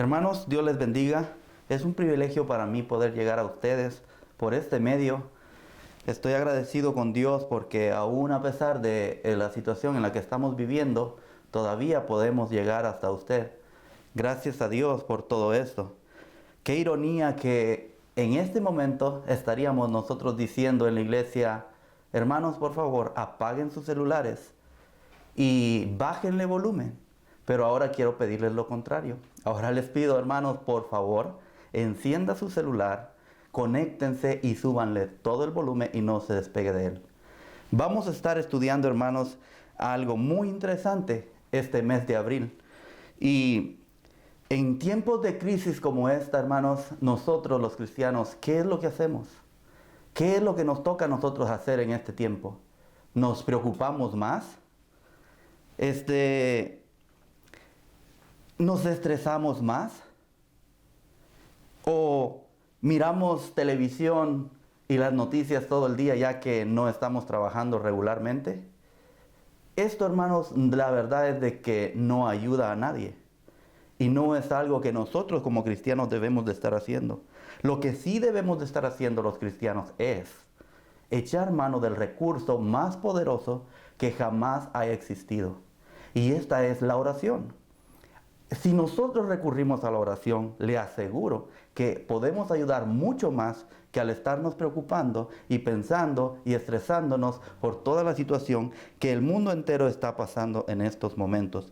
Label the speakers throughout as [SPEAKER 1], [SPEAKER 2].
[SPEAKER 1] Hermanos, Dios les bendiga. Es un privilegio para mí poder llegar a ustedes por este medio. Estoy agradecido con Dios porque aún a pesar de la situación en la que estamos viviendo, todavía podemos llegar hasta usted. Gracias a Dios por todo esto. Qué ironía que en este momento estaríamos nosotros diciendo en la iglesia: hermanos, por favor, apaguen sus celulares y bájenle volumen. Pero ahora quiero pedirles lo contrario. Ahora les pido, hermanos, por favor, encienda su celular, conéctense y súbanle todo el volumen y no se despegue de él. Vamos a estar estudiando, hermanos, algo muy interesante este mes de abril. Y en tiempos de crisis como esta, hermanos, nosotros los cristianos, ¿qué es lo que hacemos? ¿Qué es lo que nos toca a nosotros hacer en este tiempo? ¿Nos preocupamos más? ¿Nos estresamos más? ¿O miramos televisión y las noticias todo el día ya que no estamos trabajando regularmente? Esto, hermanos, la verdad es de que no ayuda a nadie. Y no es algo que nosotros como cristianos debemos de estar haciendo. Lo que sí debemos de estar haciendo los cristianos es echar mano del recurso más poderoso que jamás haya existido. Y esta es la oración. Si nosotros recurrimos a la oración, le aseguro que podemos ayudar mucho más que al estarnos preocupando y pensando y estresándonos por toda la situación que el mundo entero está pasando en estos momentos.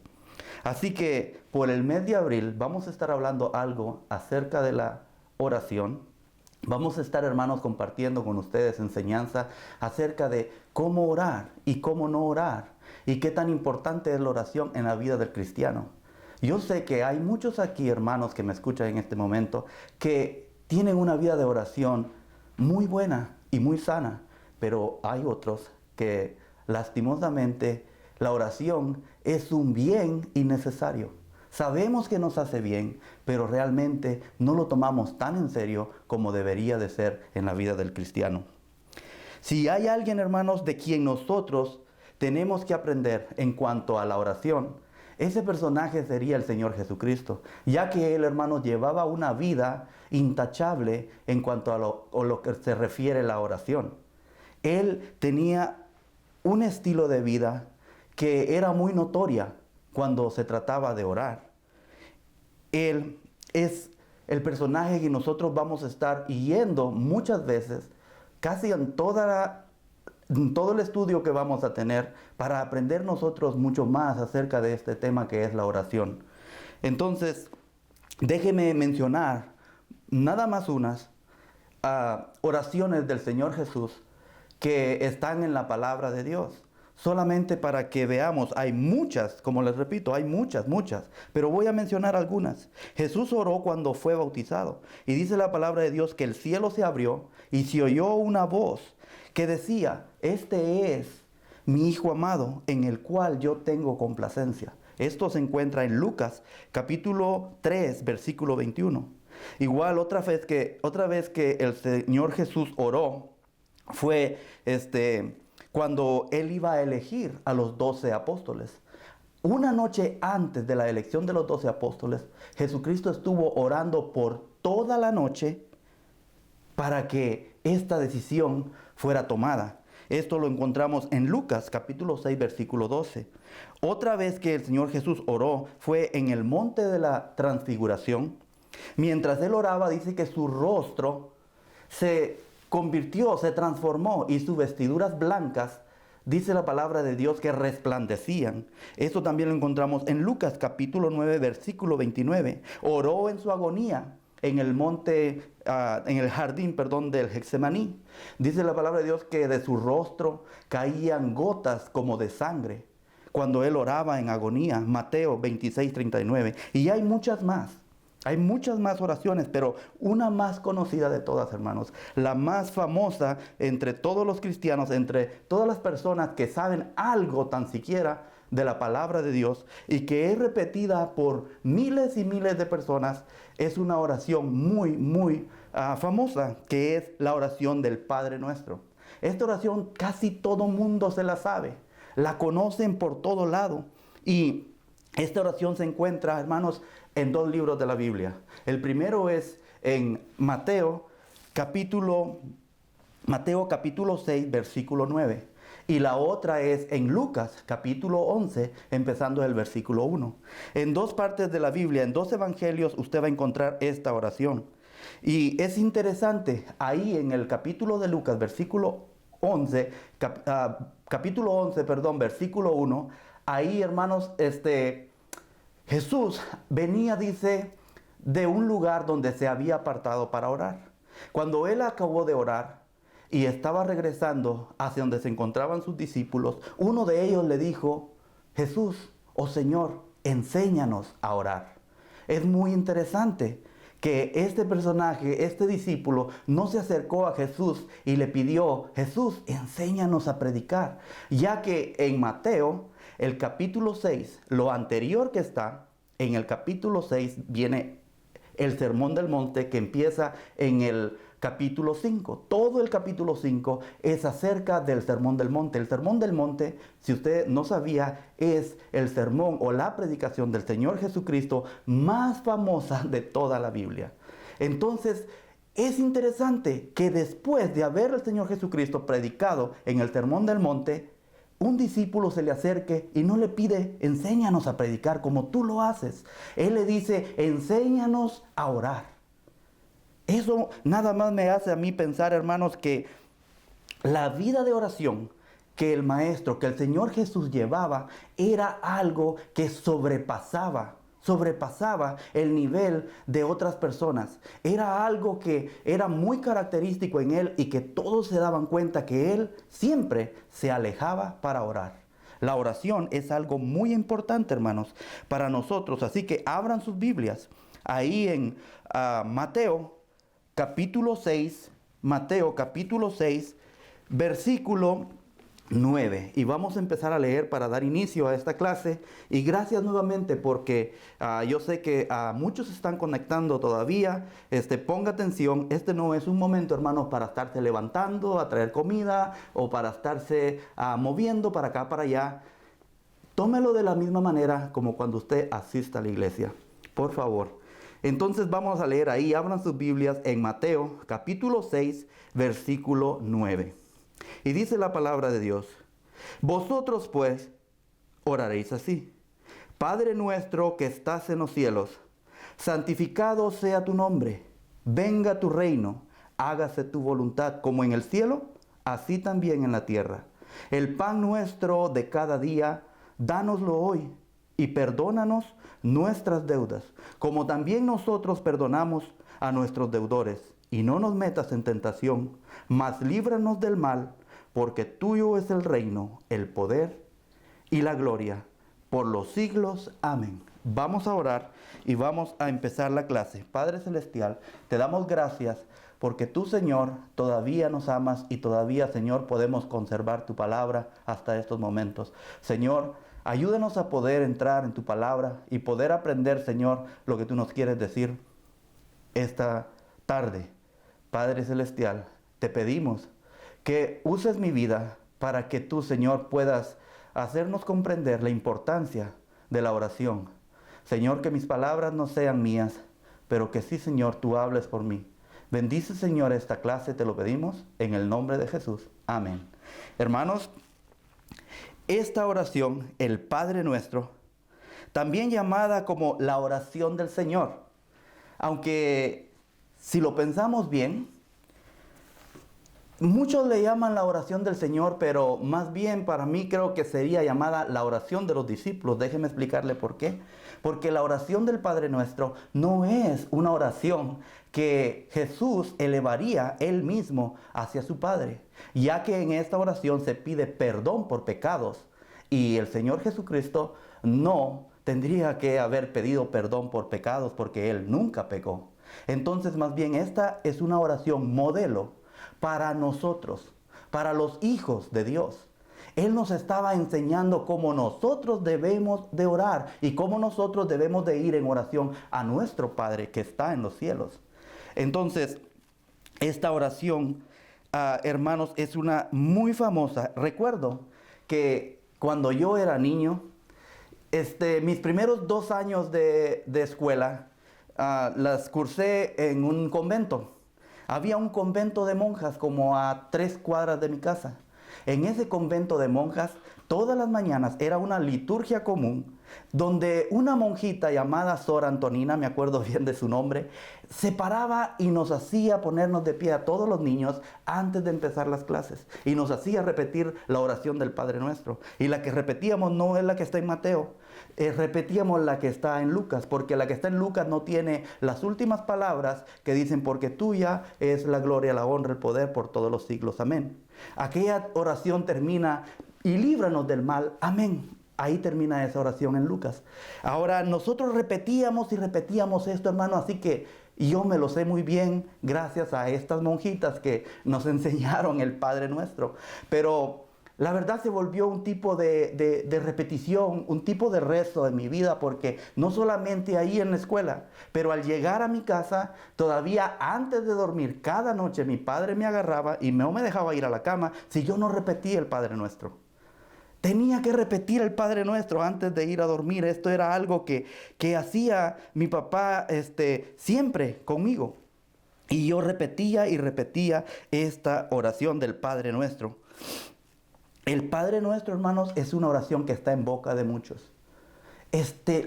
[SPEAKER 1] Así que por el mes de abril vamos a estar hablando algo acerca de la oración. Vamos a estar, hermanos, compartiendo con ustedes enseñanza acerca de cómo orar y cómo no orar y qué tan importante es la oración en la vida del cristiano. Yo sé que hay muchos aquí, hermanos, que me escuchan en este momento, que tienen una vida de oración muy buena y muy sana, pero hay otros que lastimosamente la oración es un bien innecesario. Sabemos que nos hace bien, pero realmente no lo tomamos tan en serio como debería de ser en la vida del cristiano. Si hay alguien, hermanos, de quien nosotros tenemos que aprender en cuanto a la oración, ese personaje sería el Señor Jesucristo, ya que Él, hermanos, llevaba una vida intachable en cuanto a lo que se refiere a la oración. Él tenía un estilo de vida que era muy notoria cuando se trataba de orar. Él es el personaje que nosotros vamos a estar yendo muchas veces, casi en todo el estudio que vamos a tener, para aprender nosotros mucho más acerca de este tema que es la oración. Entonces, déjeme mencionar nada más unas oraciones del Señor Jesús que están en la palabra de Dios. Solamente para que veamos, hay muchas, como les repito, hay muchas, pero voy a mencionar algunas. Jesús oró cuando fue bautizado y dice la palabra de Dios que el cielo se abrió y se oyó una voz que decía: este es mi Hijo amado en el cual yo tengo complacencia. Esto se encuentra en Lucas capítulo 3 versículo 21. Igual otra vez que el Señor Jesús oró fue cuando Él iba a elegir a los 12 apóstoles. Una noche antes de la elección de los 12 apóstoles, Jesucristo estuvo orando por toda la noche para que esta decisión fuera tomada. Esto lo encontramos en Lucas capítulo 6 versículo 12. Otra vez que el Señor Jesús oró fue en el monte de la transfiguración. Mientras Él oraba, dice que su rostro se transformó y sus vestiduras blancas, dice la palabra de Dios, que resplandecían. Esto también lo encontramos en Lucas capítulo 9 versículo 29. Oró en su agonía en el monte, en el jardín, del Getsemaní. Dice la palabra de Dios que de su rostro caían gotas como de sangre cuando Él oraba en agonía. Mateo 26, 39. Y hay muchas más. Hay muchas más oraciones, pero una más conocida de todas, hermanos, la más famosa entre todos los cristianos, entre todas las personas que saben algo tan siquiera de la palabra de Dios y que es repetida por miles y miles de personas, es una oración muy famosa, que es la oración del Padre Nuestro. Esta oración casi todo mundo se la sabe, la conocen por todo lado y Esta oración se encuentra, hermanos, en dos libros de la Biblia. El primero es en Mateo capítulo 6, versículo 9. Y la otra es en Lucas capítulo 11, empezando el versículo 1. En dos partes de la Biblia, en dos evangelios, usted va a encontrar esta oración. Y es interesante, ahí en el capítulo de Lucas, capítulo 11, perdón, versículo 1, ahí, hermanos, Jesús venía, dice, de un lugar donde se había apartado para orar. Cuando él acabó de orar y estaba regresando hacia donde se encontraban sus discípulos, uno de ellos le dijo: Jesús, oh Señor, enséñanos a orar. Es muy interesante que este personaje, este discípulo, no se acercó a Jesús y le pidió: Jesús, enséñanos a predicar. Ya que en Mateo, el capítulo 6, lo anterior que está, en el capítulo 6 viene el Sermón del Monte, que empieza en el capítulo 5. Todo el capítulo 5 es acerca del Sermón del Monte. El Sermón del Monte, si usted no sabía, es el sermón o la predicación del Señor Jesucristo más famosa de toda la Biblia. Entonces, es interesante que después de haber el Señor Jesucristo predicado en el Sermón del Monte, un discípulo se le acerque y no le pide: enséñanos a predicar como tú lo haces. Él le dice: enséñanos a orar. Eso nada más me hace a mí pensar, hermanos, que la vida de oración que el Maestro, que el Señor Jesús llevaba, era algo que sobrepasaba el nivel de otras personas. Era algo que era muy característico en él y que todos se daban cuenta que él siempre se alejaba para orar. La oración es algo muy importante, hermanos, para nosotros. Así que abran sus Biblias ahí en Mateo capítulo 6, versículo 9. Y vamos a empezar a leer para dar inicio a esta clase. Y gracias nuevamente porque yo sé que muchos se están conectando todavía. Ponga atención, este no es un momento, hermanos, para estarse levantando a traer comida o para estarse moviendo para acá, para allá. Tómelo de la misma manera como cuando usted asista a la iglesia, por favor. Entonces vamos a leer ahí, abran sus Biblias en Mateo capítulo 6, versículo 9. Y dice la palabra de Dios: vosotros pues oraréis así: Padre nuestro que estás en los cielos, santificado sea tu nombre, venga tu reino, hágase tu voluntad como en el cielo, así también en la tierra. El pan nuestro de cada día, dánoslo hoy, y perdónanos nuestras deudas, como también nosotros perdonamos a nuestros deudores. Y no nos metas en tentación, mas líbranos del mal, porque tuyo es el reino, el poder y la gloria, por los siglos. Amén. Vamos a orar y vamos a empezar la clase. Padre Celestial, te damos gracias porque tú, Señor, todavía nos amas y todavía, Señor, podemos conservar tu palabra hasta estos momentos. Señor, ayúdanos a poder entrar en tu palabra y poder aprender, Señor, lo que tú nos quieres decir esta tarde. Padre Celestial, te pedimos que uses mi vida para que tú, Señor, puedas hacernos comprender la importancia de la oración. Señor, que mis palabras no sean mías, pero que sí, Señor, tú hables por mí. Bendice, Señor, esta clase, te lo pedimos en el nombre de Jesús. Amén. Hermanos, esta oración, el Padre Nuestro, también llamada como la oración del Señor, aunque si lo pensamos bien, muchos le llaman la oración del Señor, pero más bien para mí creo que sería llamada la oración de los discípulos. Déjeme explicarle por qué. Porque la oración del Padre Nuestro no es una oración que Jesús elevaría él mismo hacia su Padre, ya que en esta oración se pide perdón por pecados y el Señor Jesucristo no tendría que haber pedido perdón por pecados porque él nunca pecó. Entonces, más bien, esta es una oración modelo para nosotros, para los hijos de Dios. Él nos estaba enseñando cómo nosotros debemos de orar y cómo nosotros debemos de ir en oración a nuestro Padre que está en los cielos. Entonces, esta oración, hermanos, es una muy famosa. Recuerdo que cuando yo era niño, Mis primeros 2 años de escuela las cursé en un convento. Había un convento de monjas como a 3 cuadras de mi casa. En ese convento de monjas, todas las mañanas era una liturgia común donde una monjita llamada Sor Antonina, me acuerdo bien de su nombre, se paraba y nos hacía ponernos de pie a todos los niños antes de empezar las clases. Y nos hacía repetir la oración del Padre Nuestro. Y la que repetíamos no es la que está en Mateo, repetíamos la que está en Lucas, porque la que está en Lucas no tiene las últimas palabras que dicen, porque tuya es la gloria, la honra, el poder por todos los siglos. Amén. Aquella oración termina, y líbranos del mal. Amén. Ahí termina esa oración en Lucas. Ahora, nosotros repetíamos y repetíamos esto, hermano, así que yo me lo sé muy bien gracias a estas monjitas que nos enseñaron el Padre Nuestro. Pero la verdad se volvió un tipo de repetición, un tipo de rezo en mi vida, porque no solamente ahí en la escuela, pero al llegar a mi casa, todavía antes de dormir, cada noche mi padre me agarraba y no me dejaba ir a la cama si yo no repetía el Padre Nuestro. Tenía que repetir el Padre Nuestro antes de ir a dormir. Esto era algo que hacía mi papá siempre conmigo. Y yo repetía y repetía esta oración del Padre Nuestro. El Padre Nuestro, hermanos, es una oración que está en boca de muchos.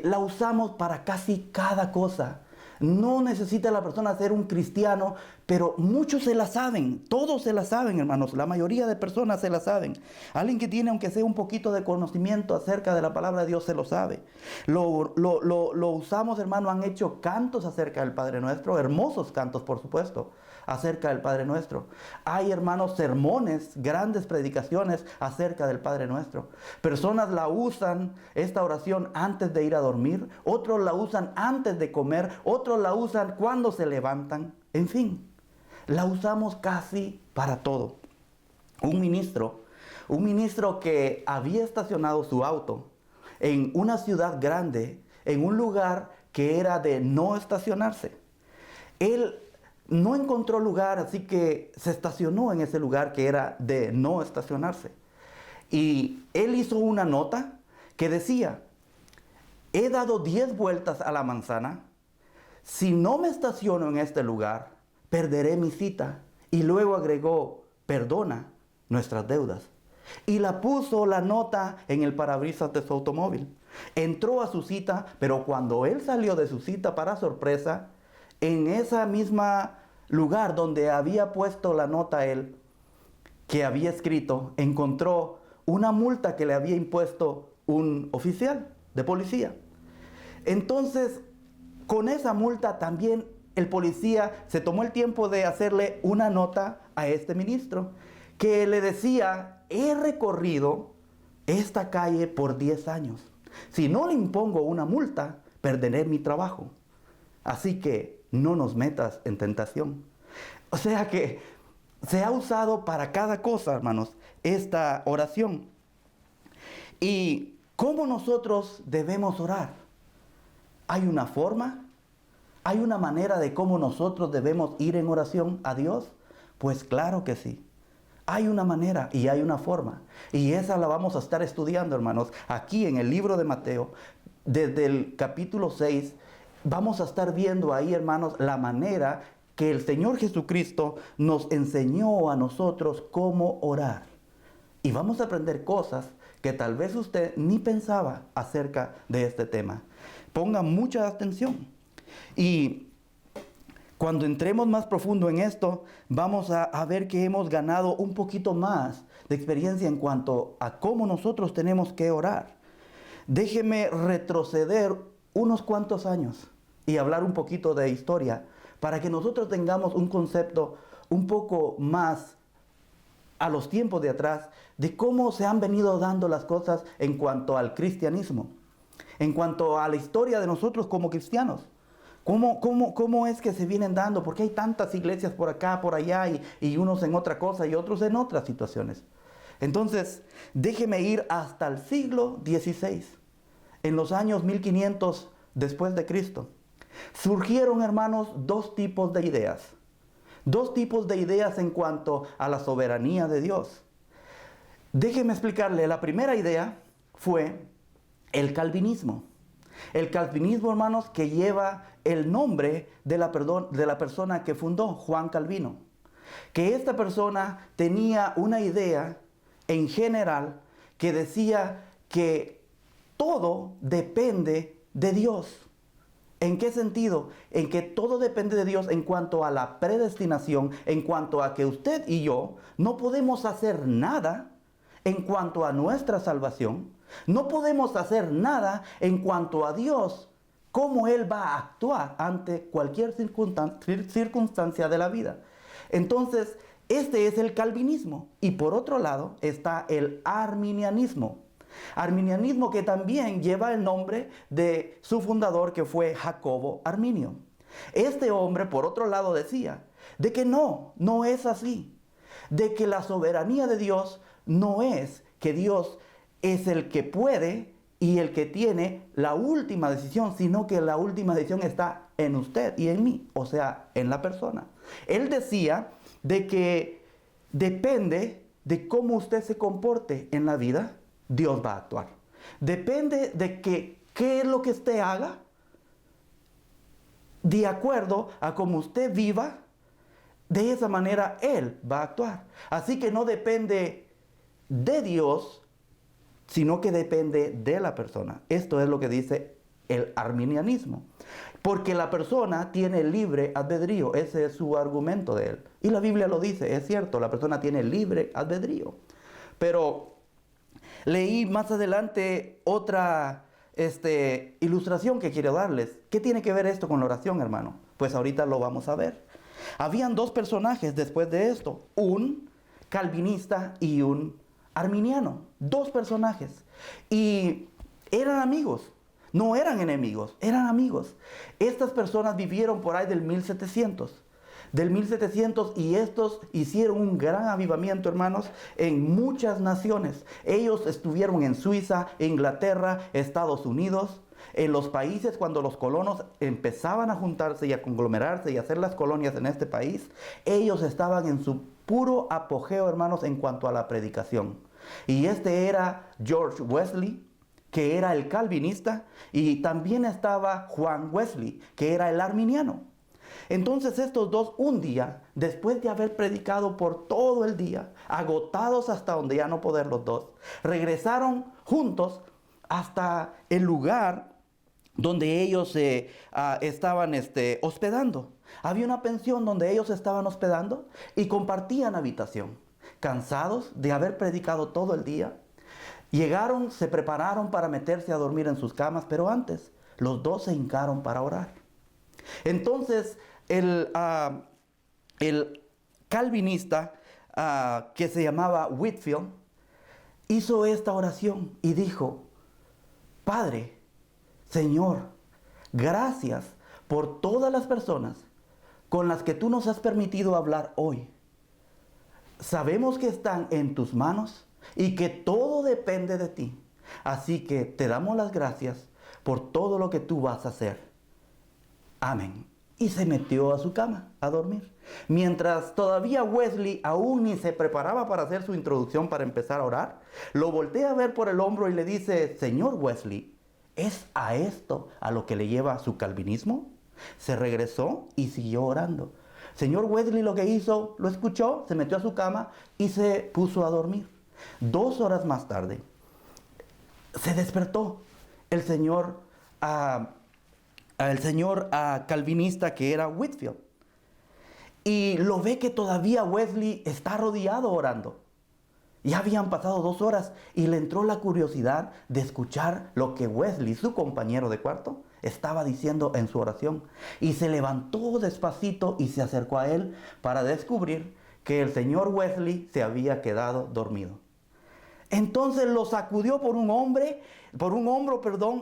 [SPEAKER 1] La usamos para casi cada cosa. No necesita la persona ser un cristiano, pero muchos se la saben, todos se la saben, hermanos, la mayoría de personas se la saben. Alguien que tiene, aunque sea un poquito de conocimiento acerca de la palabra de Dios, se lo sabe. Lo usamos, hermano, han hecho cantos acerca del Padre Nuestro, hermosos cantos, por supuesto, acerca del Padre Nuestro. Hay, hermanos, sermones, grandes predicaciones acerca del Padre Nuestro. Personas la usan, esta oración, antes de ir a dormir. Otros la usan antes de comer. Otros la usan cuando se levantan. En fin, la usamos casi para todo. Un ministro que había estacionado su auto en una ciudad grande, en un lugar que era de no estacionarse. Él no encontró lugar, así que se estacionó en ese lugar que era de no estacionarse. Y él hizo una nota que decía, he dado 10 vueltas a la manzana, si no me estaciono en este lugar, perderé mi cita. Y luego agregó, perdona nuestras deudas. Y la puso la nota en el parabrisas de su automóvil. Entró a su cita, pero cuando él salió de su cita, para sorpresa, en esa misma lugar donde había puesto la nota él, que había escrito, encontró una multa que le había impuesto un oficial de policía. Entonces, con esa multa también el policía se tomó el tiempo de hacerle una nota a este ministro, que le decía, he recorrido esta calle por 10 años. Si no le impongo una multa, perderé mi trabajo. Así que no nos metas en tentación. O sea que se ha usado para cada cosa, hermanos, esta oración. ¿Y cómo nosotros debemos orar? ¿Hay una forma? ¿Hay una manera de cómo nosotros debemos ir en oración a Dios? Pues claro que sí. Hay una manera y hay una forma. Y esa la vamos a estar estudiando, hermanos, aquí en el libro de Mateo, desde el capítulo 6. Vamos a estar viendo ahí, hermanos, la manera que el Señor Jesucristo nos enseñó a nosotros cómo orar. Y vamos a aprender cosas que tal vez usted ni pensaba acerca de este tema. Ponga mucha atención. Y cuando entremos más profundo en esto, vamos a ver que hemos ganado un poquito más de experiencia en cuanto a cómo nosotros tenemos que orar. Déjeme retroceder unos cuantos años y hablar un poquito de historia para que nosotros tengamos un concepto un poco más a los tiempos de atrás de cómo se han venido dando las cosas en cuanto al cristianismo, en cuanto a la historia de nosotros como cristianos. ¿Cómo es que se vienen dando? Porque hay tantas iglesias por acá, por allá, y unos en otra cosa y otros en otras situaciones. Entonces, déjeme ir hasta el siglo XVI, en los años 1500 después de Cristo. Surgieron, hermanos, dos tipos de ideas. Dos tipos de ideas en cuanto a la soberanía de Dios. Déjeme explicarle, la primera idea fue el calvinismo. El calvinismo, hermanos, que lleva el nombre de la persona que fundó, Juan Calvino. Que esta persona tenía una idea en general que decía que todo depende de Dios. ¿En qué sentido? En que todo depende de Dios en cuanto a la predestinación, en cuanto a que usted y yo no podemos hacer nada en cuanto a nuestra salvación. No podemos hacer nada en cuanto a Dios, cómo Él va a actuar ante cualquier circunstancia de la vida. Entonces, este es el calvinismo. Y por otro lado está el arminianismo. Arminianismo que también lleva el nombre de su fundador, que fue Jacobo Arminio. Este hombre, por otro lado, decía de que no es así. De que la soberanía de Dios no es que Dios es el que puede y el que tiene la última decisión, sino que la última decisión está en usted y en mí, o sea, en la persona. Él decía de que depende de cómo usted se comporte en la vida, Dios va a actuar. Depende de que qué es lo que usted haga, de acuerdo a cómo usted viva, de esa manera Él va a actuar. Así que no depende de Dios, sino que depende de la persona. Esto es lo que dice el arminianismo. Porque la persona tiene libre albedrío. Ese es su argumento de él. Y la Biblia lo dice, es cierto, la persona tiene libre albedrío. Pero leí más adelante otra ilustración que quiero darles. ¿Qué tiene que ver esto con la oración, hermano? Pues ahorita lo vamos a ver. Habían dos personajes después de esto. Un calvinista y un arminiano. Dos personajes. Y eran amigos. No eran enemigos, eran amigos. Estas personas vivieron por ahí del 1700. Del 1700, y estos hicieron un gran avivamiento, hermanos, en muchas naciones. Ellos estuvieron en Suiza, Inglaterra, Estados Unidos. En los países, cuando los colonos empezaban a juntarse y a conglomerarse y a hacer las colonias en este país, ellos estaban en su puro apogeo, hermanos, en cuanto a la predicación. Y este era George Wesley, que era el calvinista, y también estaba Juan Wesley, que era el arminiano. Entonces estos dos, un día, después de haber predicado por todo el día, agotados hasta donde ya no poder los dos, regresaron juntos hasta el lugar donde ellos se estaban hospedando. Había una pensión donde ellos estaban hospedando y compartían habitación. Cansados de haber predicado todo el día, llegaron, se prepararon para meterse a dormir en sus camas, pero antes los dos se hincaron para orar. Entonces el calvinista que se llamaba Whitefield hizo esta oración y dijo: Padre, Señor, gracias por todas las personas con las que tú nos has permitido hablar hoy. Sabemos que están en tus manos y que todo depende de ti. Así que te damos las gracias por todo lo que tú vas a hacer. Amén. Y se metió a su cama a dormir. Mientras todavía Wesley aún ni se preparaba para hacer su introducción para empezar a orar, lo voltea a ver por el hombro y le dice: Señor Wesley, ¿es a esto a lo que le lleva su calvinismo? Se regresó y siguió orando. Señor Wesley lo que hizo, lo escuchó, se metió a su cama y se puso a dormir. 2 horas más tarde, se despertó el señor calvinista, que era Whitefield, y lo ve que todavía Wesley está arrodillado orando. Ya habían pasado 2 horas y le entró la curiosidad de escuchar lo que Wesley, su compañero de cuarto, estaba diciendo en su oración. Y se levantó despacito y se acercó a él para descubrir que el señor Wesley se había quedado dormido. Entonces lo sacudió por un hombro,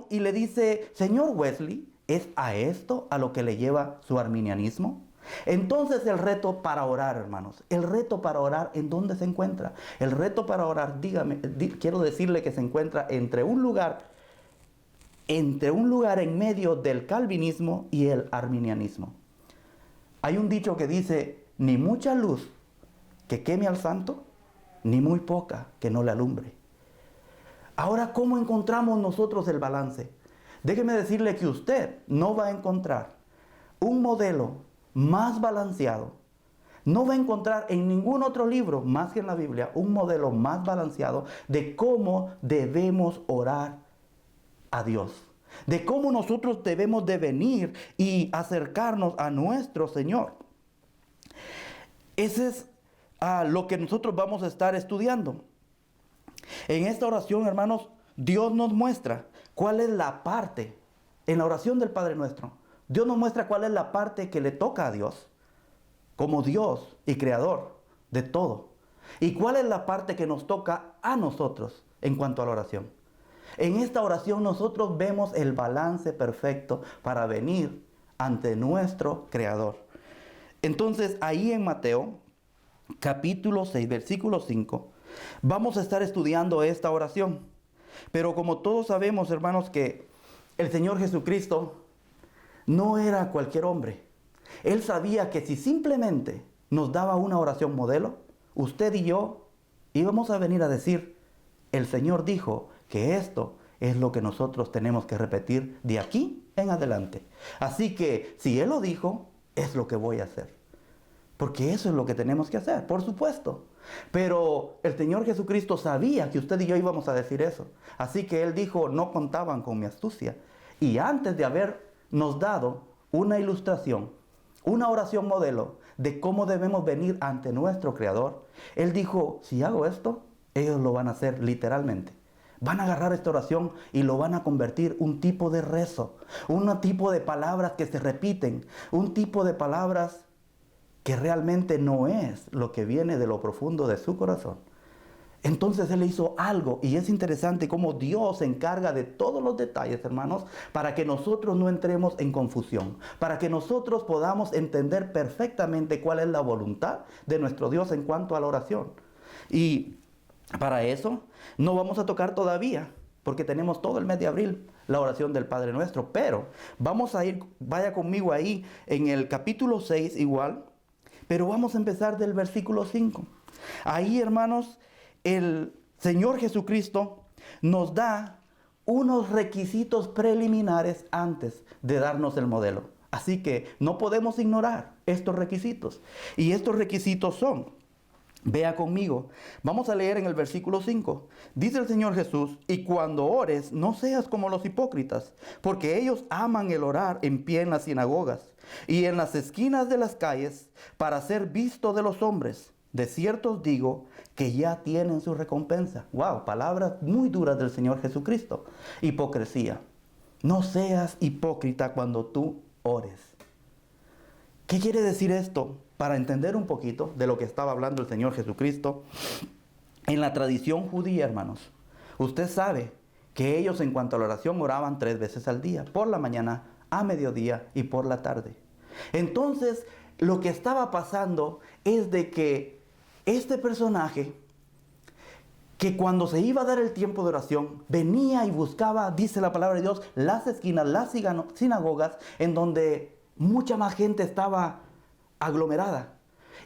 [SPEAKER 1] y le dice: Señor Wesley, ¿es a esto a lo que le lleva su arminianismo? Entonces el reto para orar, hermanos, el reto para orar, ¿en dónde se encuentra? El reto para orar, quiero decirle que se encuentra entre un lugar en medio del calvinismo y el arminianismo. Hay un dicho que dice: ni mucha luz que queme al santo, ni muy poca que no le alumbre. Ahora, ¿cómo encontramos nosotros el balance? Déjeme decirle que usted no va a encontrar un modelo más balanceado. No va a encontrar en ningún otro libro, más que en la Biblia, un modelo más balanceado de cómo debemos orar a Dios. De cómo nosotros debemos de venir y acercarnos a nuestro Señor. Ese es lo que nosotros vamos a estar estudiando. En esta oración, hermanos, Dios nos muestra cuál es la parte, en la oración del Padre Nuestro, Dios nos muestra cuál es la parte que le toca a Dios, como Dios y Creador de todo. Y cuál es la parte que nos toca a nosotros en cuanto a la oración. En esta oración nosotros vemos el balance perfecto para venir ante nuestro Creador. Entonces, ahí en Mateo, capítulo 6, versículo 5, vamos a estar estudiando esta oración. Pero como todos sabemos, hermanos, que el Señor Jesucristo no era cualquier hombre. Él sabía que si simplemente nos daba una oración modelo, usted y yo íbamos a venir a decir, el Señor dijo que esto es lo que nosotros tenemos que repetir de aquí en adelante. Así que si Él lo dijo, es lo que voy a hacer. Porque eso es lo que tenemos que hacer, por supuesto. Pero el Señor Jesucristo sabía que usted y yo íbamos a decir eso. Así que Él dijo, no contaban con mi astucia. Y antes de habernos dado una ilustración, una oración modelo de cómo debemos venir ante nuestro Creador, Él dijo, si hago esto, ellos lo van a hacer literalmente. Van a agarrar esta oración y lo van a convertir un tipo de rezo, un tipo de palabras que se repiten, un tipo de palabras que realmente no es lo que viene de lo profundo de su corazón. Entonces Él hizo algo, y es interesante cómo Dios se encarga de todos los detalles, hermanos, para que nosotros no entremos en confusión, para que nosotros podamos entender perfectamente cuál es la voluntad de nuestro Dios en cuanto a la oración. Y para eso no vamos a tocar todavía, porque tenemos todo el mes de abril la oración del Padre Nuestro, pero vamos a ir, vaya conmigo ahí en el capítulo 6 igual, pero vamos a empezar del versículo 5. Ahí, hermanos, el Señor Jesucristo nos da unos requisitos preliminares antes de darnos el modelo. Así que no podemos ignorar estos requisitos. Y estos requisitos son, vea conmigo, vamos a leer en el versículo 5. Dice el Señor Jesús, y cuando ores, no seas como los hipócritas, porque ellos aman el orar en pie en las sinagogas y en las esquinas de las calles para ser visto de los hombres. De cierto os digo que ya tienen su recompensa. Wow, palabras muy duras del Señor Jesucristo. Hipocresía. No seas hipócrita cuando tú ores. ¿Qué quiere decir esto? Para entender un poquito de lo que estaba hablando el Señor Jesucristo. En la tradición judía, hermanos, usted sabe que ellos en cuanto a la oración oraban 3 veces al día. Por la mañana, a mediodía y por la tarde. Entonces, lo que estaba pasando es de que este personaje, que cuando se iba a dar el tiempo de oración, venía y buscaba, dice la palabra de Dios, las esquinas, las sinagogas, en donde mucha más gente estaba aglomerada.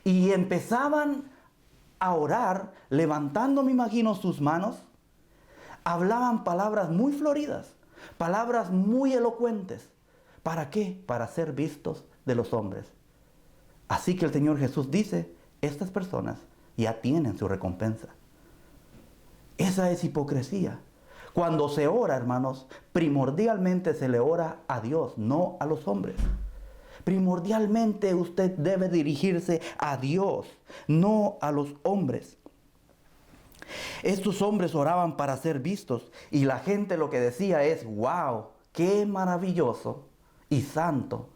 [SPEAKER 1] Y empezaban a orar, levantando, me imagino, sus manos. Hablaban palabras muy floridas, palabras muy elocuentes. ¿Para qué? Para ser vistos de los hombres. Así que el Señor Jesús dice, estas personas ya tienen su recompensa. Esa es hipocresía. Cuando se ora, hermanos, primordialmente se le ora a Dios, no a los hombres. Primordialmente usted debe dirigirse a Dios, no a los hombres. Estos hombres oraban para ser vistos y la gente lo que decía es, wow, qué maravilloso y santo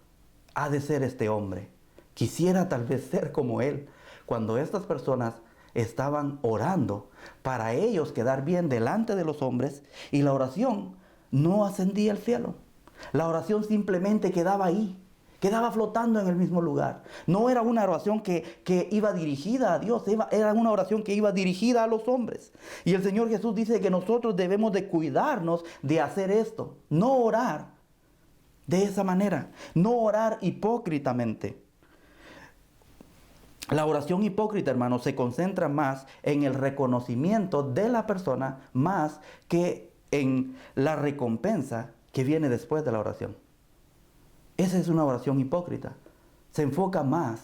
[SPEAKER 1] ha de ser este hombre. Quisiera tal vez ser como él. Cuando estas personas estaban orando para ellos quedar bien delante de los hombres y la oración no ascendía al cielo. La oración simplemente quedaba ahí, quedaba flotando en el mismo lugar. No era una oración que iba dirigida a Dios, era una oración que iba dirigida a los hombres. Y el Señor Jesús dice que nosotros debemos de cuidarnos de hacer esto, no orar de esa manera, no orar hipócritamente. La oración hipócrita, hermanos, se concentra más en el reconocimiento de la persona más que en la recompensa que viene después de la oración. Esa es una oración hipócrita. Se enfoca más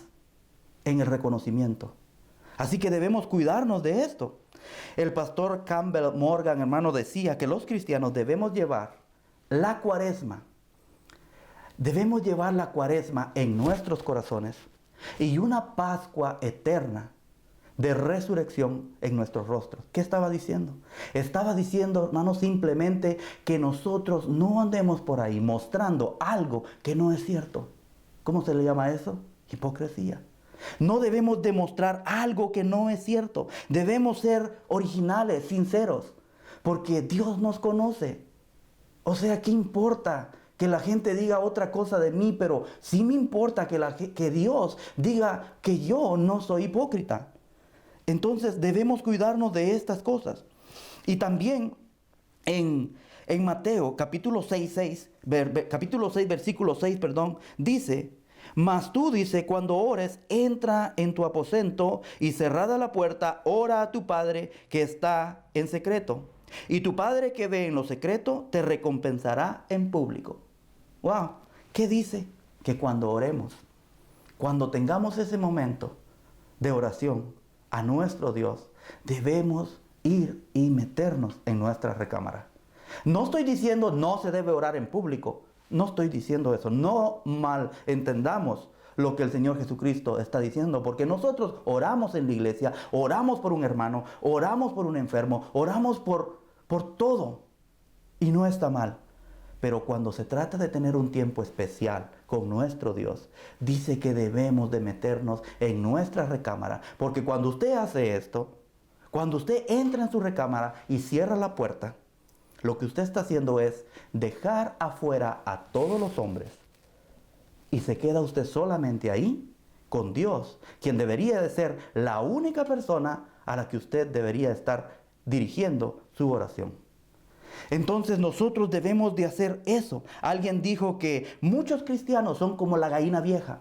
[SPEAKER 1] en el reconocimiento. Así que debemos cuidarnos de esto. El pastor Campbell Morgan, hermano, decía que los cristianos debemos llevar la cuaresma. Debemos llevar la cuaresma en nuestros corazones y una Pascua eterna de resurrección en nuestros rostros. ¿Qué estaba diciendo? Estaba diciendo, hermanos, simplemente que nosotros no andemos por ahí mostrando algo que no es cierto. ¿Cómo se le llama eso? Hipocresía. No debemos demostrar algo que no es cierto. Debemos ser originales, sinceros, porque Dios nos conoce. O sea, ¿qué importa que la gente diga otra cosa de mí? Pero sí me importa que Dios diga que yo no soy hipócrita. Entonces debemos cuidarnos de estas cosas. Y también en Mateo capítulo 6, versículo 6, dice: mas tú, dice, cuando ores, entra en tu aposento y cerrada la puerta, ora a tu Padre que está en secreto. Y tu Padre que ve en lo secreto te recompensará en público. ¡Wow! ¿Qué dice? Que cuando oremos, cuando tengamos ese momento de oración a nuestro Dios, debemos ir y meternos en nuestra recámara. No estoy diciendo no se debe orar en público. No estoy diciendo eso. No malentendamos lo que el Señor Jesucristo está diciendo, porque nosotros oramos en la iglesia, oramos por un hermano, oramos por un enfermo, oramos por todo, y no está mal. Pero cuando se trata de tener un tiempo especial con nuestro Dios, dice que debemos de meternos en nuestra recámara, porque cuando usted hace esto, cuando usted entra en su recámara y cierra la puerta, lo que usted está haciendo es dejar afuera a todos los hombres y se queda usted solamente ahí con Dios, quien debería de ser la única persona a la que usted debería estar dirigiendo su oración. Entonces nosotros debemos de hacer eso. Alguien dijo que muchos cristianos son como la gallina vieja,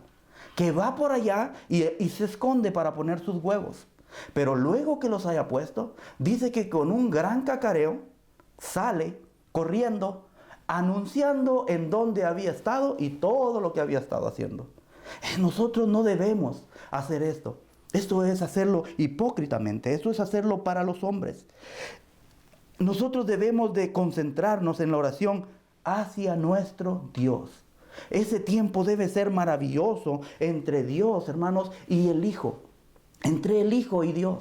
[SPEAKER 1] que va por allá y se esconde para poner sus huevos. Pero luego que los haya puesto, dice que con un gran cacareo, sale corriendo, anunciando en dónde había estado y todo lo que había estado haciendo. Nosotros no debemos hacer esto. Esto es hacerlo hipócritamente. Esto es hacerlo para los hombres. Nosotros debemos de concentrarnos en la oración hacia nuestro Dios. Ese tiempo debe ser maravilloso entre Dios, hermanos, y el Hijo. Entre el Hijo y Dios.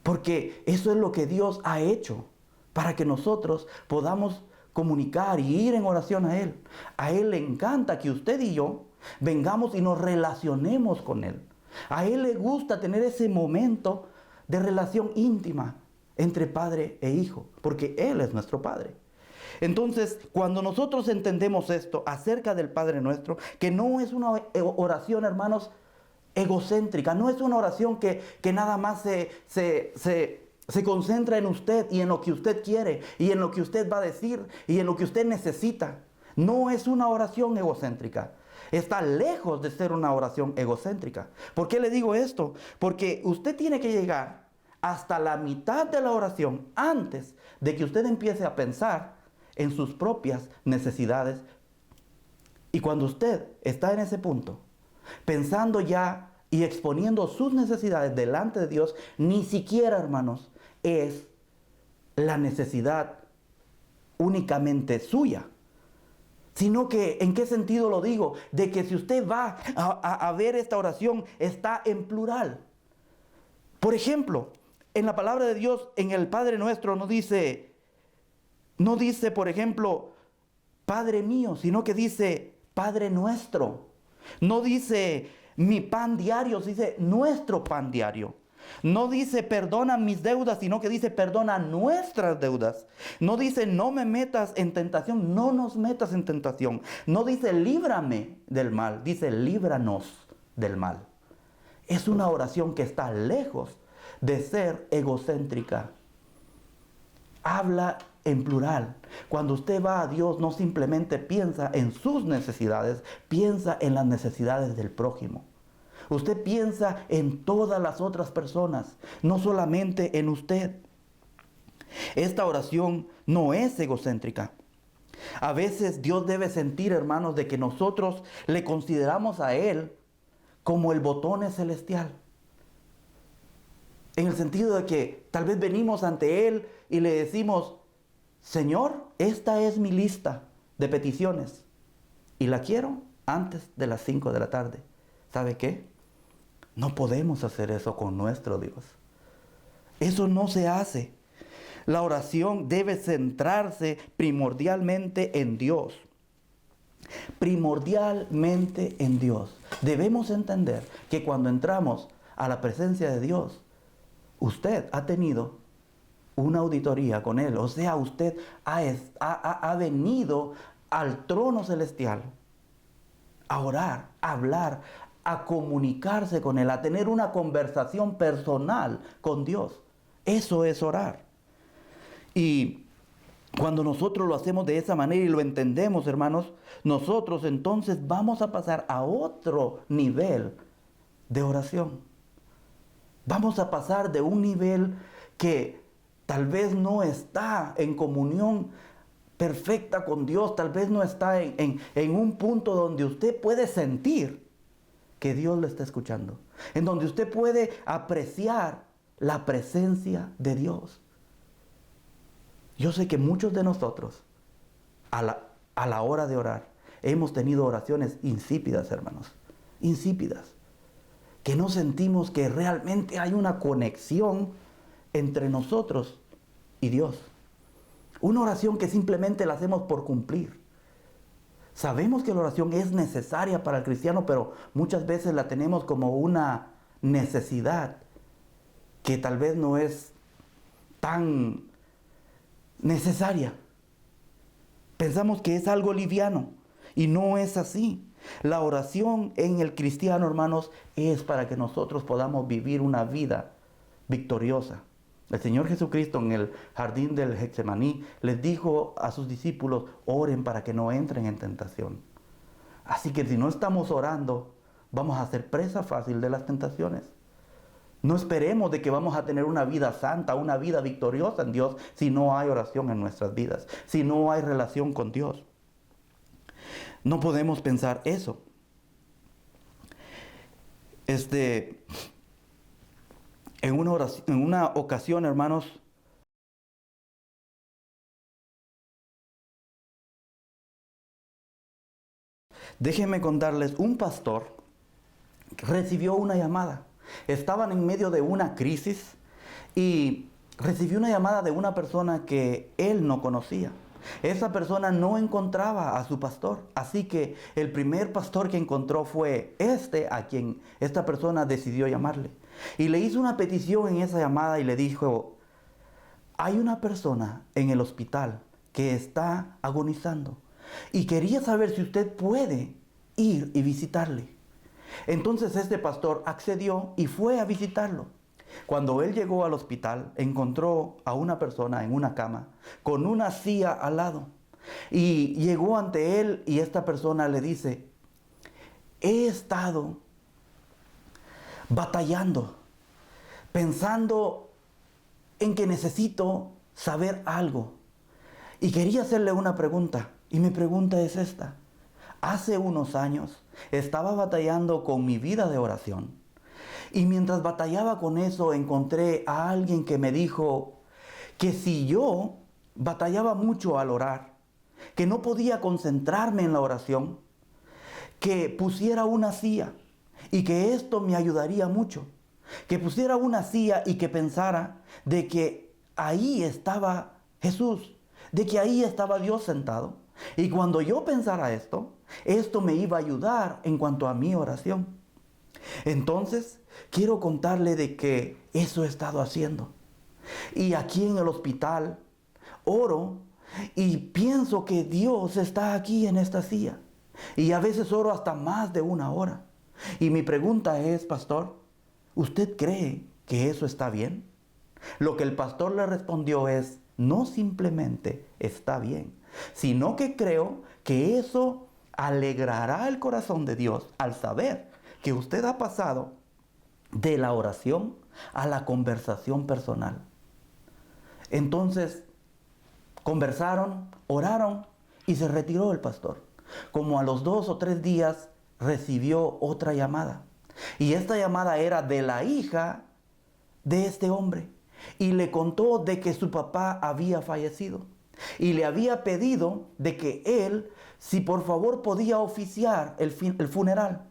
[SPEAKER 1] Porque eso es lo que Dios ha hecho, para que nosotros podamos comunicar y ir en oración a Él. A Él le encanta que usted y yo vengamos y nos relacionemos con Él. A Él le gusta tener ese momento de relación íntima entre padre e hijo, porque Él es nuestro Padre. Entonces, cuando nosotros entendemos esto acerca del Padre nuestro, que no es una oración, hermanos, egocéntrica, no es una oración que nada más se concentra en usted y en lo que usted quiere y en lo que usted va a decir y en lo que usted necesita. No es una oración egocéntrica. Está lejos de ser una oración egocéntrica. ¿Por qué le digo esto? Porque usted tiene que llegar hasta la mitad de la oración antes de que usted empiece a pensar en sus propias necesidades. Y cuando usted está en ese punto, pensando ya y exponiendo sus necesidades delante de Dios, ni siquiera, hermanos, es la necesidad únicamente suya, sino que, ¿en qué sentido lo digo? De que si usted va a ver esta oración, está en plural. Por ejemplo, en la palabra de Dios, en el Padre Nuestro, no dice, por ejemplo, Padre mío, sino que dice Padre nuestro. No dice mi pan diario, dice nuestro pan diario. No dice perdona mis deudas, sino que dice perdona nuestras deudas. No dice no me metas en tentación, no nos metas en tentación. No dice líbrame del mal, dice líbranos del mal. Es una oración que está lejos de ser egocéntrica. Habla en plural. Cuando usted va a Dios, no simplemente piensa en sus necesidades, piensa en las necesidades del prójimo. Usted piensa en todas las otras personas, no solamente en usted. Esta oración no es egocéntrica. A veces Dios debe sentir, hermanos, de que nosotros le consideramos a Él como el botón celestial. En el sentido de que tal vez venimos ante Él y le decimos, Señor, esta es mi lista de peticiones y la quiero antes de las 5 de la tarde. ¿Sabe qué? No podemos hacer eso con nuestro Dios. Eso no se hace. La oración debe centrarse primordialmente en Dios. Primordialmente en Dios. Debemos entender que cuando entramos a la presencia de Dios, usted ha tenido una auditoría con Él. O sea, usted ha venido al trono celestial a orar, a hablar, a comunicarse con Él, a tener una conversación personal con Dios. Eso es orar. Y cuando nosotros lo hacemos de esa manera y lo entendemos, hermanos, nosotros entonces vamos a pasar a otro nivel de oración. Vamos a pasar de un nivel que tal vez no está en comunión perfecta con Dios, tal vez no está en un punto donde usted puede sentir que Dios le está escuchando, en donde usted puede apreciar la presencia de Dios. Yo sé que muchos de nosotros, a la hora de orar, hemos tenido oraciones insípidas, hermanos, insípidas, que no sentimos que realmente hay una conexión entre nosotros y Dios. Una oración que simplemente la hacemos por cumplir. Sabemos que la oración es necesaria para el cristiano, pero muchas veces la tenemos como una necesidad que tal vez no es tan necesaria. Pensamos que es algo liviano y no es así. La oración en el cristiano, hermanos, es para que nosotros podamos vivir una vida victoriosa. El Señor Jesucristo en el jardín del Getsemaní les dijo a sus discípulos, oren para que no entren en tentación. Así que si no estamos orando, vamos a ser presa fácil de las tentaciones. No esperemos de que vamos a tener una vida santa, una vida victoriosa en Dios, si no hay oración en nuestras vidas, si no hay relación con Dios. No podemos pensar eso. En una ocasión, hermanos, déjenme contarles, un pastor recibió una llamada. Estaban en medio de una crisis y recibió una llamada de una persona que él no conocía. Esa persona no encontraba a su pastor, así que el primer pastor que encontró fue a quien esta persona decidió llamarle. Y le hizo una petición en esa llamada y le dijo, hay una persona en el hospital que está agonizando y quería saber si usted puede ir y visitarle. Entonces este pastor accedió y fue a visitarlo. Cuando él llegó al hospital, encontró a una persona en una cama con una silla al lado. Y llegó ante él y esta persona le dice, he estado batallando, pensando en que necesito saber algo. Y quería hacerle una pregunta. Y mi pregunta es esta. Hace unos años estaba batallando con mi vida de oración. Y mientras batallaba con eso, encontré a alguien que me dijo que si yo batallaba mucho al orar, que no podía concentrarme en la oración, que pusiera una silla y que esto me ayudaría mucho. Que pusiera una silla y que pensara de que ahí estaba Jesús, de que ahí estaba Dios sentado. Y cuando yo pensara esto me iba a ayudar en cuanto a mi oración. Entonces, quiero contarle de que eso he estado haciendo. Y aquí en el hospital oro y pienso que Dios está aquí en esta silla. Y a veces oro hasta más de una hora. Y mi pregunta es, pastor, ¿usted cree que eso está bien? Lo que el pastor le respondió es, no simplemente está bien, sino que creo que eso alegrará el corazón de Dios al saber que usted ha pasado de la oración a la conversación personal. Entonces, conversaron, oraron y se retiró el pastor. Como a los 2 o 3 días recibió otra llamada. Y esta llamada era de la hija de este hombre. Y le contó de que su papá había fallecido. Y le había pedido de que él, si por favor podía oficiar el funeral.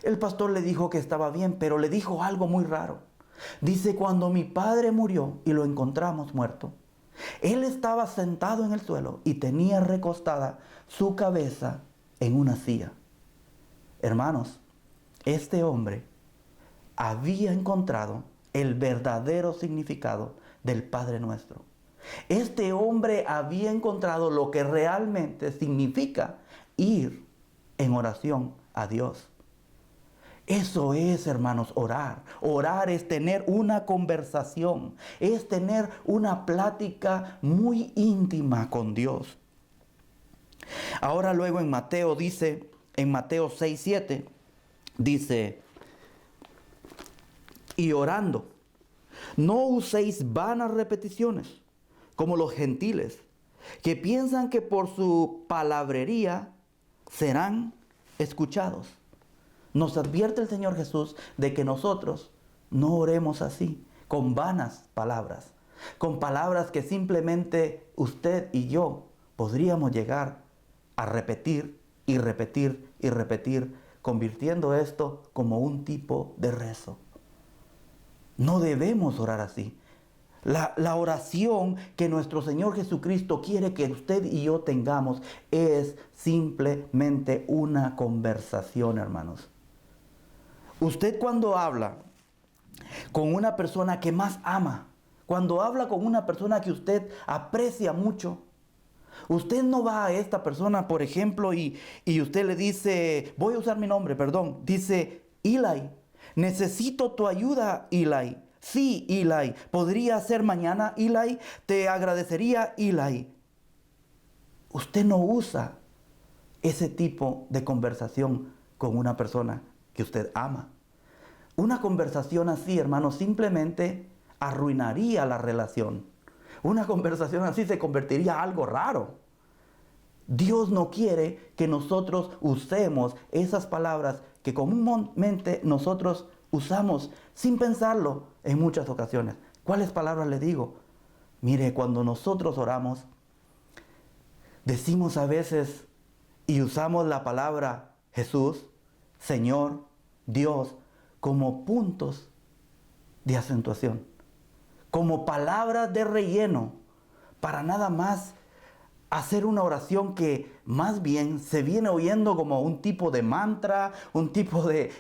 [SPEAKER 1] El pastor le dijo que estaba bien, pero le dijo algo muy raro. Dice, cuando mi padre murió y lo encontramos muerto, él estaba sentado en el suelo y tenía recostada su cabeza en una silla. Hermanos, este hombre había encontrado el verdadero significado del Padre Nuestro. Este hombre había encontrado lo que realmente significa ir en oración a Dios. Eso es, hermanos, orar. Orar es tener una conversación, es tener una plática muy íntima con Dios. Ahora luego en Mateo dice, en Mateo 6:7, dice, y orando, no uséis vanas repeticiones, como los gentiles, que piensan que por su palabrería serán escuchados. Nos advierte el Señor Jesús de que nosotros no oremos así, con vanas palabras, con palabras que simplemente usted y yo podríamos llegar a repetir y repetir y repetir, convirtiendo esto como un tipo de rezo. No debemos orar así. La oración que nuestro Señor Jesucristo quiere que usted y yo tengamos es simplemente una conversación, hermanos. Usted cuando habla con una persona que más ama, cuando habla con una persona que usted aprecia mucho, usted no va a esta persona, por ejemplo, y usted le dice, voy a usar mi nombre, perdón, dice, Eli, necesito tu ayuda, Eli. Sí, Eli, podría ser mañana, Eli, te agradecería, Eli. Usted no usa ese tipo de conversación con una persona que usted ama. Una conversación así, hermanos, simplemente arruinaría la relación. Una conversación así se convertiría en algo raro. Dios no quiere que nosotros usemos esas palabras que comúnmente nosotros usamos sin pensarlo en muchas ocasiones. ¿Cuáles palabras le digo? Mire, cuando nosotros oramos, decimos a veces y usamos la palabra Jesús, Señor, Dios, como puntos de acentuación, como palabras de relleno, para nada más hacer una oración que más bien se viene oyendo como un tipo de mantra, un tipo de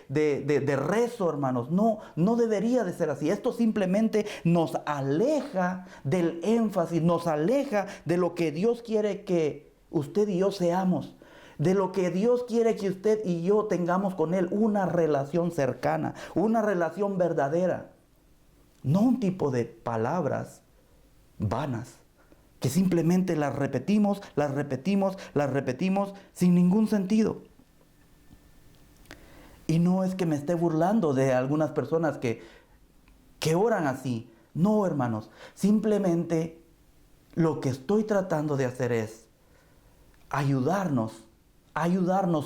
[SPEAKER 1] rezo, hermanos. No debería de ser así. Esto simplemente nos aleja del énfasis, nos aleja de lo que Dios quiere que usted y yo seamos, de lo que Dios quiere que usted y yo tengamos con Él, una relación cercana, una relación verdadera. No un tipo de palabras vanas, que simplemente las repetimos, las repetimos, las repetimos sin ningún sentido. Y no es que me esté burlando de algunas personas que oran así. No, hermanos, simplemente lo que estoy tratando de hacer es ayudarnos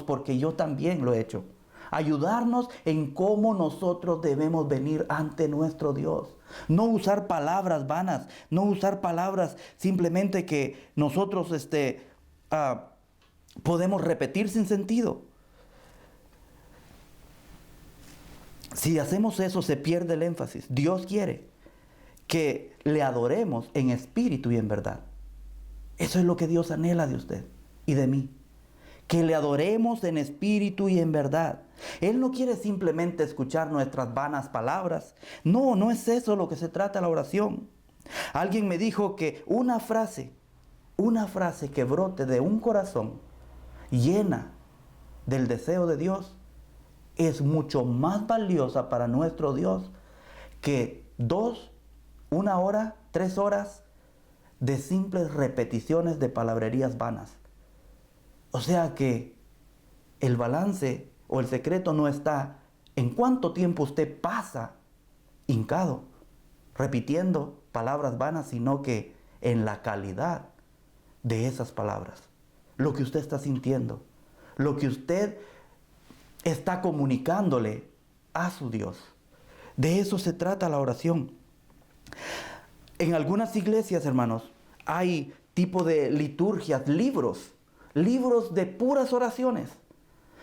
[SPEAKER 1] porque yo también lo he hecho. Ayudarnos en cómo nosotros debemos venir ante nuestro Dios. No usar palabras vanas, no usar palabras simplemente que nosotros podemos repetir sin sentido. Si hacemos eso, se pierde el énfasis. Dios quiere que le adoremos en espíritu y en verdad. Eso es lo que Dios anhela de usted y de mí. Que le adoremos en espíritu y en verdad. Él no quiere simplemente escuchar nuestras vanas palabras. No es eso lo que se trata la oración. Alguien me dijo que una frase que brote de un corazón llena del deseo de Dios es mucho más valiosa para nuestro Dios que 2, 1 hora, 3 horas de simples repeticiones de palabrerías vanas. O sea que el balance o el secreto no está en cuánto tiempo usted pasa hincado, repitiendo palabras vanas, sino que en la calidad de esas palabras, lo que usted está sintiendo, lo que usted está comunicándole a su Dios. De eso se trata la oración. En algunas iglesias, hermanos, hay tipo de liturgias, libros de puras oraciones.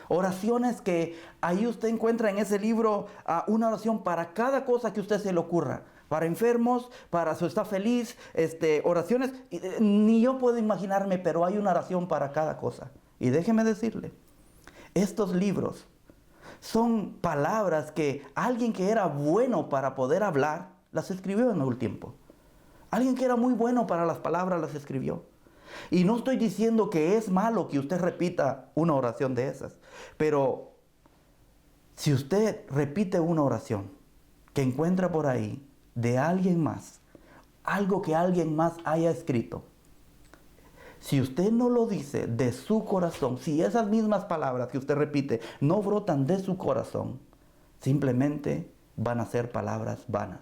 [SPEAKER 1] Oraciones que ahí usted encuentra en ese libro una oración para cada cosa que a usted se le ocurra. Para enfermos, para si está feliz, oraciones. Ni yo puedo imaginarme, pero hay una oración para cada cosa. Y déjeme decirle, estos libros son palabras que alguien que era bueno para poder hablar, las escribió en el tiempo. Alguien que era muy bueno para las palabras las escribió. Y no estoy diciendo que es malo que usted repita una oración de esas. Pero si usted repite una oración que encuentra por ahí de alguien más, algo que alguien más haya escrito, si usted no lo dice de su corazón, si esas mismas palabras que usted repite no brotan de su corazón, simplemente van a ser palabras vanas.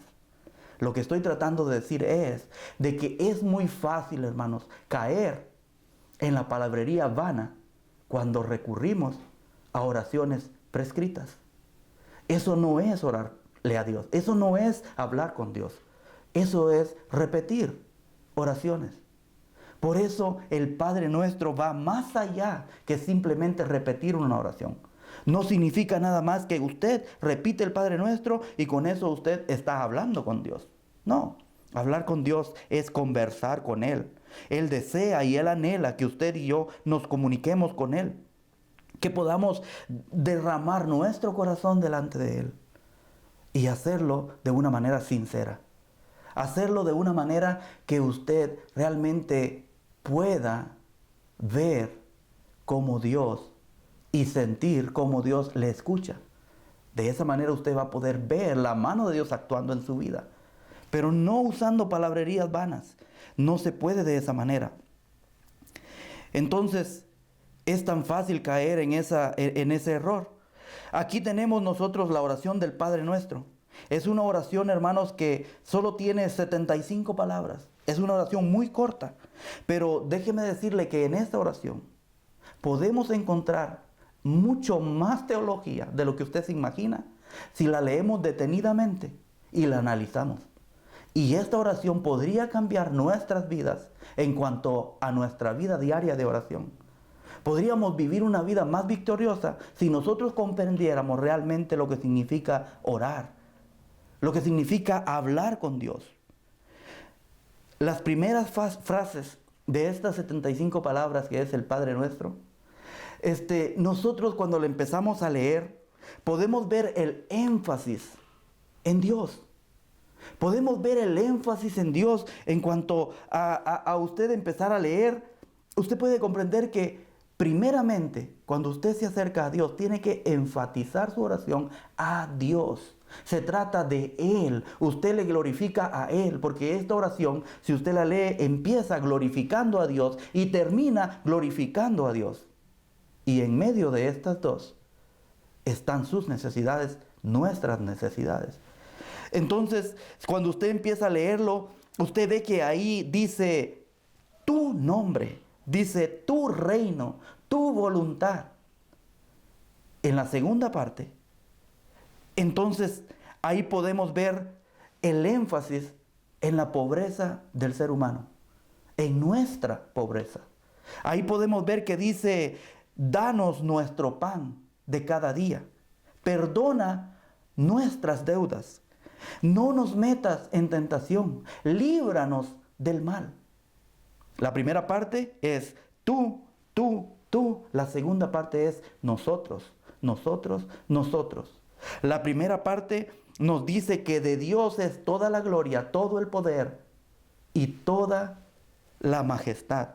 [SPEAKER 1] Lo que estoy tratando de decir es de que es muy fácil, hermanos, caer en la palabrería vana cuando recurrimos a oraciones prescritas. Eso no es orarle a Dios. Eso no es hablar con Dios. Eso es repetir oraciones. Por eso el Padre Nuestro va más allá que simplemente repetir una oración. No significa nada más que usted repite el Padre Nuestro y con eso usted está hablando con Dios. No, hablar con Dios es conversar con Él. Él desea y Él anhela que usted y yo nos comuniquemos con Él. Que podamos derramar nuestro corazón delante de Él. Y hacerlo de una manera sincera. Hacerlo de una manera que usted realmente pueda ver cómo Dios y sentir cómo Dios le escucha. De esa manera usted va a poder ver la mano de Dios actuando en su vida. Pero no usando palabrerías vanas. No se puede de esa manera. Entonces, es tan fácil caer en ese error. Aquí tenemos nosotros la oración del Padre Nuestro. Es una oración, hermanos, que solo tiene 75 palabras. Es una oración muy corta. Pero déjeme decirle que en esta oración podemos encontrar mucho más teología de lo que usted se imagina si la leemos detenidamente y la analizamos. Y esta oración podría cambiar nuestras vidas en cuanto a nuestra vida diaria de oración. Podríamos vivir una vida más victoriosa si nosotros comprendiéramos realmente lo que significa orar, lo que significa hablar con Dios. Las primeras frases de estas 75 palabras que es el Padre Nuestro, nosotros cuando le empezamos a leer, podemos ver el énfasis en Dios. Podemos ver el énfasis en Dios en cuanto a usted empezar a leer. Usted puede comprender que primeramente, cuando usted se acerca a Dios, tiene que enfatizar su oración a Dios. Se trata de Él. Usted le glorifica a Él, porque esta oración, si usted la lee, empieza glorificando a Dios y termina glorificando a Dios. Y en medio de estas dos están sus necesidades, nuestras necesidades. Entonces, cuando usted empieza a leerlo, usted ve que ahí dice tu nombre, dice tu reino, tu voluntad. En la segunda parte, entonces ahí podemos ver el énfasis en la pobreza del ser humano, en nuestra pobreza. Ahí podemos ver que dice, danos nuestro pan de cada día, perdona nuestras deudas. No nos metas en tentación, líbranos del mal. La primera parte es tú. La segunda parte es nosotros. La primera parte nos dice que de Dios es toda la gloria, todo el poder y toda la majestad.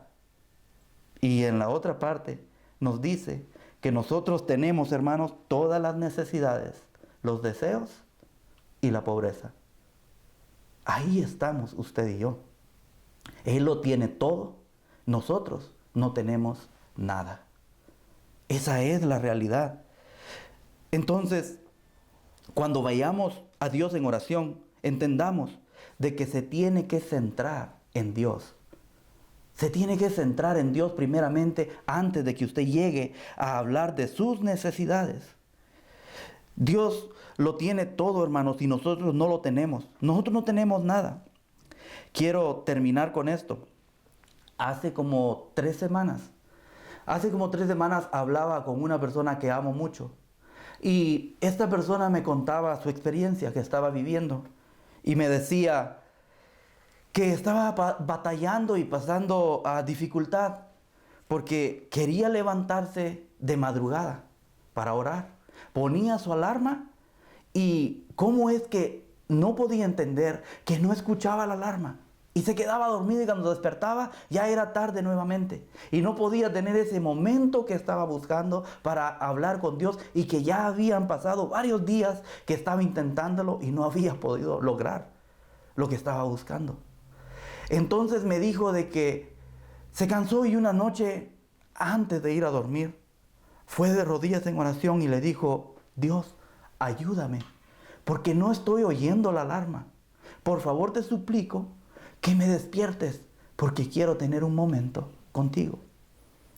[SPEAKER 1] Y en la otra parte nos dice que nosotros tenemos, hermanos, todas las necesidades, los deseos y la pobreza. Ahí estamos usted y yo. Él lo tiene todo. Nosotros no tenemos nada. Esa es la realidad. Entonces, Cuando vayamos a Dios en oración, entendamos de que se tiene que centrar en Dios. Se tiene que centrar en Dios primeramente antes de que usted llegue a hablar de sus necesidades. Dios lo tiene todo, hermanos, y nosotros no lo tenemos. Nosotros no tenemos nada. Quiero terminar con esto. Hace como 3 semanas hablaba con una persona que amo mucho. Y esta persona me contaba su experiencia que estaba viviendo. Y me decía que estaba batallando y pasando a dificultad porque quería levantarse de madrugada para orar. Ponía su alarma y cómo es que no podía entender que no escuchaba la alarma. Y se quedaba dormido y cuando despertaba ya era tarde nuevamente. Y no podía tener ese momento que estaba buscando para hablar con Dios y que ya habían pasado varios días que estaba intentándolo y no había podido lograr lo que estaba buscando. Entonces me dijo de que se cansó y una noche antes de ir a dormir fue de rodillas en oración y le dijo: Dios, ayúdame, porque no estoy oyendo la alarma. Por favor te suplico que me despiertes, porque quiero tener un momento contigo.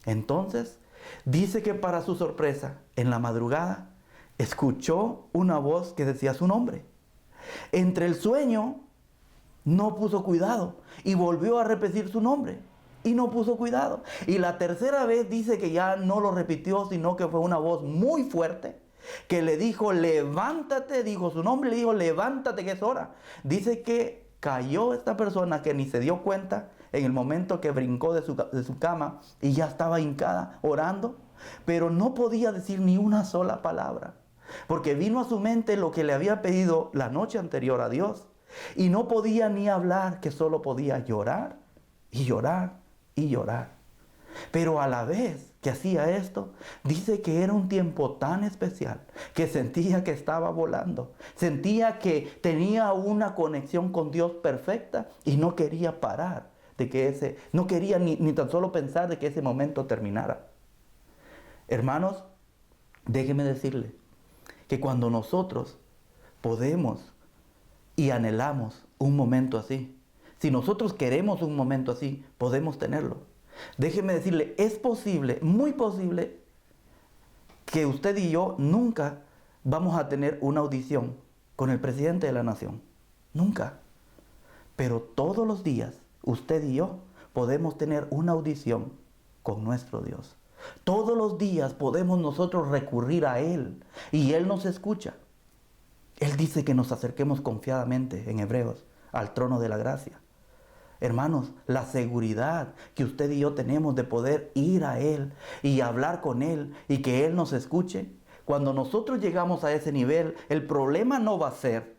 [SPEAKER 1] Entonces, dice que para su sorpresa, en la madrugada, escuchó una voz que decía su nombre. Entre el sueño, no puso cuidado y volvió a repetir su nombre y no puso cuidado. Y la tercera vez dice que ya no lo repitió, sino que fue una voz muy fuerte que le dijo: levántate, dijo su nombre, le dijo: levántate que es hora. Dice que cayó esta persona que ni se dio cuenta en el momento que brincó de su cama y ya estaba hincada orando, pero no podía decir ni una sola palabra, porque vino a su mente lo que le había pedido la noche anterior a Dios y no podía ni hablar, que solo podía llorar y llorar y llorar. Pero a la vez que hacía esto, dice que era un tiempo tan especial que sentía que estaba volando. Sentía que tenía una conexión con Dios perfecta y no quería parar no quería ni tan solo pensar de que ese momento terminara. Hermanos, déjenme decirle que cuando nosotros podemos y anhelamos un momento así, si nosotros queremos un momento así, podemos tenerlo. Déjeme decirle, es posible, muy posible, que usted y yo nunca vamos a tener una audición con el presidente de la nación. Nunca. Pero todos los días, usted y yo podemos tener una audición con nuestro Dios. Todos los días podemos nosotros recurrir a Él y Él nos escucha. Él dice que nos acerquemos confiadamente, en Hebreos, al trono de la gracia. Hermanos, la seguridad que usted y yo tenemos de poder ir a Él y hablar con Él y que Él nos escuche, cuando nosotros llegamos a ese nivel, el problema no va a ser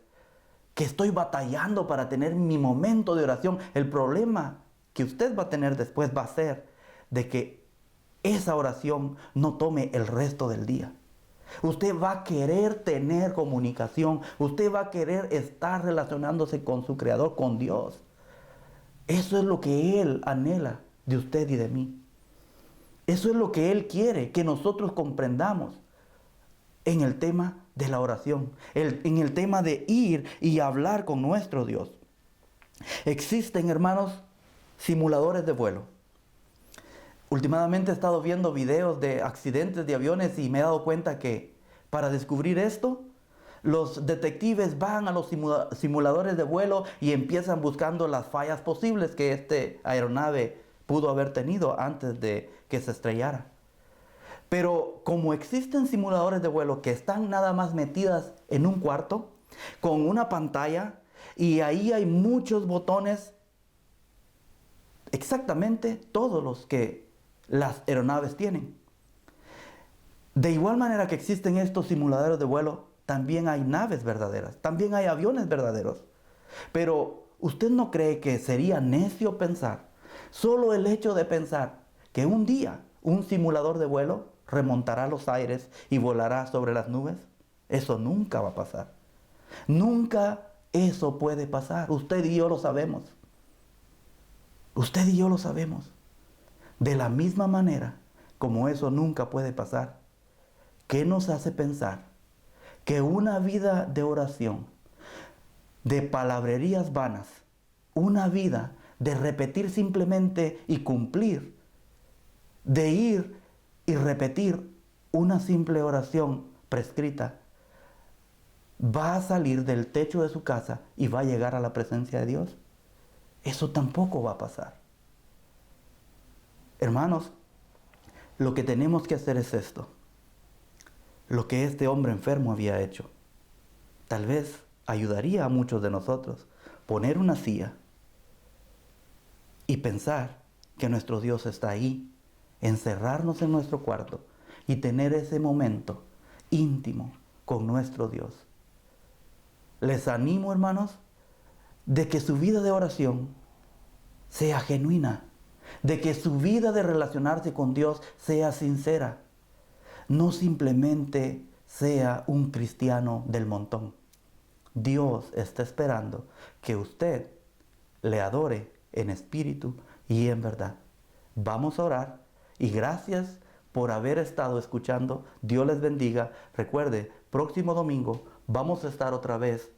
[SPEAKER 1] que estoy batallando para tener mi momento de oración. El problema que usted va a tener después va a ser de que esa oración no tome el resto del día. Usted va a querer tener comunicación, usted va a querer estar relacionándose con su Creador, con Dios. Eso es lo que Él anhela de usted y de mí. Eso es lo que Él quiere que nosotros comprendamos en el tema de la oración, en el tema de ir y hablar con nuestro Dios. Existen, hermanos, simuladores de vuelo. Últimamente he estado viendo videos de accidentes de aviones y me he dado cuenta que para descubrir esto, los detectives van a los simuladores de vuelo y empiezan buscando las fallas posibles que esta aeronave pudo haber tenido antes de que se estrellara. Pero como existen simuladores de vuelo que están nada más metidas en un cuarto con una pantalla y ahí hay muchos botones, exactamente todos los que las aeronaves tienen. De igual manera que existen estos simuladores de vuelo, también hay naves verdaderas, también hay aviones verdaderos. Pero ¿usted no cree que sería necio pensar, solo el hecho de pensar que un día un simulador de vuelo remontará los aires y volará sobre las nubes? Eso nunca va a pasar. Nunca eso puede pasar. Usted y yo lo sabemos. Usted y yo lo sabemos. De la misma manera como eso nunca puede pasar, ¿qué nos hace pensar que una vida de oración, de palabrerías vanas, una vida de repetir simplemente y cumplir, de ir y repetir una simple oración prescrita, va a salir del techo de su casa y va a llegar a la presencia de Dios. Eso tampoco va a pasar. Hermanos, lo que tenemos que hacer es esto. Lo que este hombre enfermo había hecho. Tal vez ayudaría a muchos de nosotros poner una silla y pensar que nuestro Dios está ahí, encerrarnos en nuestro cuarto y tener ese momento íntimo con nuestro Dios. Les animo, hermanos, de que su vida de oración sea genuina, de que su vida de relacionarse con Dios sea sincera, no simplemente sea un cristiano del montón. Dios está esperando que usted le adore en espíritu y en verdad. Vamos a orar y gracias por haber estado escuchando. Dios les bendiga. Recuerde, próximo domingo vamos a estar otra vez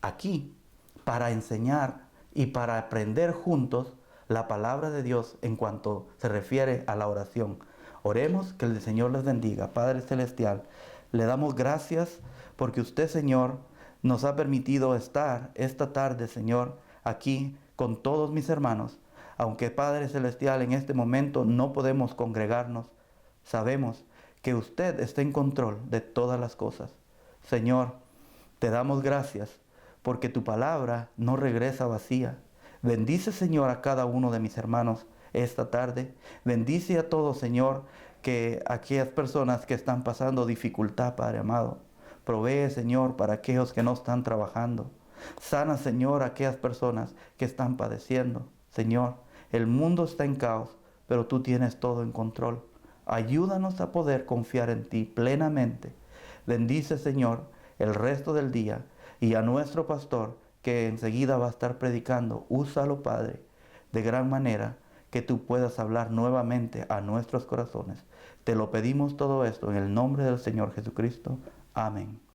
[SPEAKER 1] aquí para enseñar y para aprender juntos la palabra de Dios en cuanto se refiere a la oración. Oremos, que el Señor les bendiga. Padre Celestial, le damos gracias porque usted, Señor, nos ha permitido estar esta tarde, Señor, aquí con todos mis hermanos. Aunque, Padre Celestial, en este momento no podemos congregarnos, sabemos que usted está en control de todas las cosas. Señor, te damos gracias porque tu palabra no regresa vacía. Bendice, Señor, a cada uno de mis hermanos esta tarde. Bendice a todos, Señor, que aquellas personas que están pasando dificultad, Padre amado. Provee, Señor, para aquellos que no están trabajando. Sana, Señor, a aquellas personas que están padeciendo. Señor, el mundo está en caos, pero tú tienes todo en control. Ayúdanos a poder confiar en ti plenamente. Bendice, Señor, el resto del día y a nuestro pastor que enseguida va a estar predicando. Úsalo, Padre, de gran manera que tú puedas hablar nuevamente a nuestros corazones. Te lo pedimos todo esto en el nombre del Señor Jesucristo. Amén.